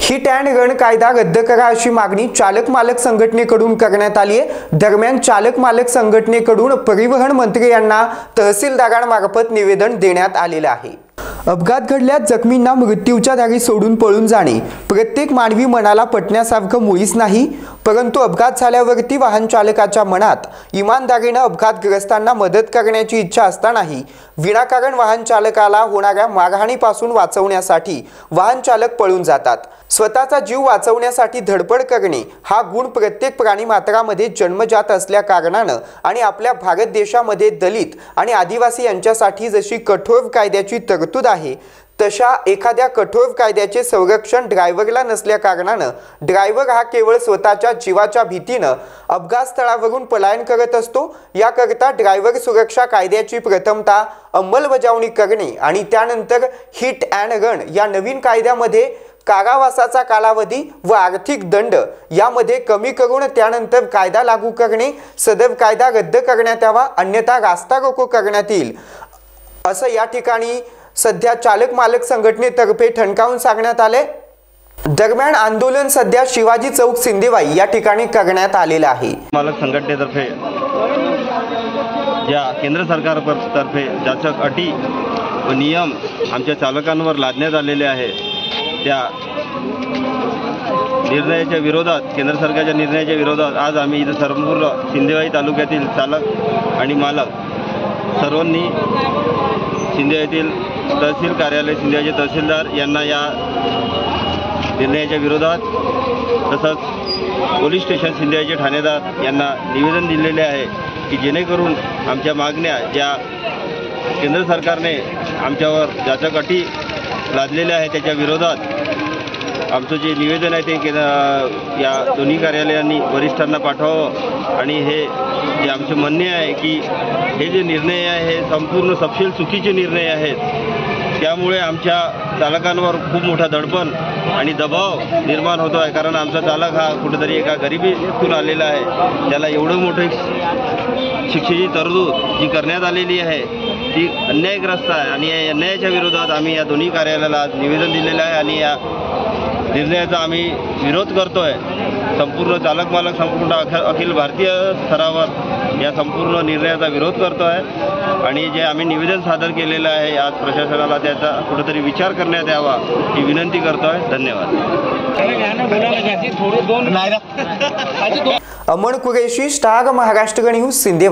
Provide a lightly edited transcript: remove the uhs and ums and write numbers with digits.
Hit and run कायदा रद्द करा अशी मागणी चालक मालक संघटनेकडून करण्यात आली आहे। दरम्यान चालक मालक संघटनेकडून परिवहन मंत्री यांना तहसीलदारांमार्फत निवेदन देण्यात आलेले आहे। अपघात घडल्यास जखमींना मृत्यूच्या दारी सोडून पळून जाणे प्रत्येक मानवी मनाला पटण्यासारखं मुळीच नाही, परंतु अपघात झाल्यावरती वाहन चालकाच्या मनात इमानदारीने अपघातग्रस्तांना मदत करण्याची इच्छा असतानाही विनाकारण वाहन चालकाला होणाऱ्या मारहाणीपासून वाचवण्यासाठी वाहन चालक पळून जातात। स्वतःचा जीव वाचवण्यासाठी धडपड करणे हा गुण प्रत्येक प्राणीमात्रामध्ये जन्मजात असल्या कारणाने आणि आपल्या भारत देशामध्ये दलित आणि आदिवासी यांच्यासाठी जशी कठोर कायद्याची तरतूद आहे तशा एखाद्या कठोर कायद्याचे संरक्षण ड्रायव्हरला नसल्या कारणाने ड्रायव्हर हा केवळ स्वतःच्या जीवाच्या भीतीने अपघात स्थळावरून पलायन करत असतो। याकरता ड्रायव्हर सुरक्षा कायद्याची प्रथमतः अंमलबजावणी करणे आणि त्यानंतर हिट अँड रन या नवीन कायद्यामध्ये कारावासाचा कालावधी व आर्थिक दंड यामध्ये कमी करून त्यानंतर कायदा लागू करणे, सदर कायदा रद्द करण्यात यावा, अन्यथा रास्ता रोको करण्यात येईल असं या ठिकाणी सध्या चालक मालक संघटनेतर्फे ठणकावून सांगण्यात आले। दरम्यान आंदोलन सध्या शिवाजी चौक सिंदेवाई या ठिकाणी करण्यात आलेले आहे। मालक संघटनेतर्फे या केंद्र सरकारतर्फे जाचक अटी व नियम आमच्या चालकांवर लादण्यात आलेले आहे, त्या निर्णयाच्या विरोधात, केंद्र सरकारच्या निर्णयाच्या विरोधात आज आम्ही इथे संपूर्ण सिंदेवाई तालुक्यातील चालक आणि मालक सर्वांनी सिंदेवाईतील तहसील कार्यालय, सिंदेवाईचे तहसीलदार यांना या निर्णयाच्या विरोधात तसंच पोलीस स्टेशन सिंदेवाईचे ठाणेदार यांना निवेदन दिलेले आहे की जेणेकरून आमच्या मागण्या ज्या केंद्र सरकारने आमच्यावर जाचक अटी लादलेल्या आहेत त्याच्या विरोधात आमचं जे निवेदन आहे ते या दोन्ही कार्यालयांनी वरिष्ठांना पाठवावं आणि हे जे आमचे म्हणणे आहे की हे जे निर्णय आहे हे संपूर्ण सपशेल चुकीचे निर्णय आहेत। त्यामुळे आमच्या चालकांवर खूप मोठा दडपण आणि दबाव निर्माण होतो आहे, कारण आमचा चालक हा कुठेतरी एका गरिबीतून आलेला आहे। त्याला एवढं मोठं शिक्षेची तरतूद जी करण्यात आलेली आहे ती अन्यायग्रस्त आहे आणि या अन्यायाच्या विरोधात आम्ही या दोन्ही कार्यालयाला आज निवेदन दिलेलं आहे आणि या निर्णयाचा आम्ही विरोध करतो आहे। संपूर्ण चालक मालक संपूर्ण अखिल भारतीय स्तरावर या संपूर्ण निर्णयाचा विरोध करतो आहे आणि जे आम्ही निवेदन सादर केलेलं आहे आज प्रशासनाला त्याचा कुठेतरी विचार करण्यात यावा ही विनंती करतो आहे। धन्यवाद। Aman Qureshi, star Maharashtra news, Sindewahi.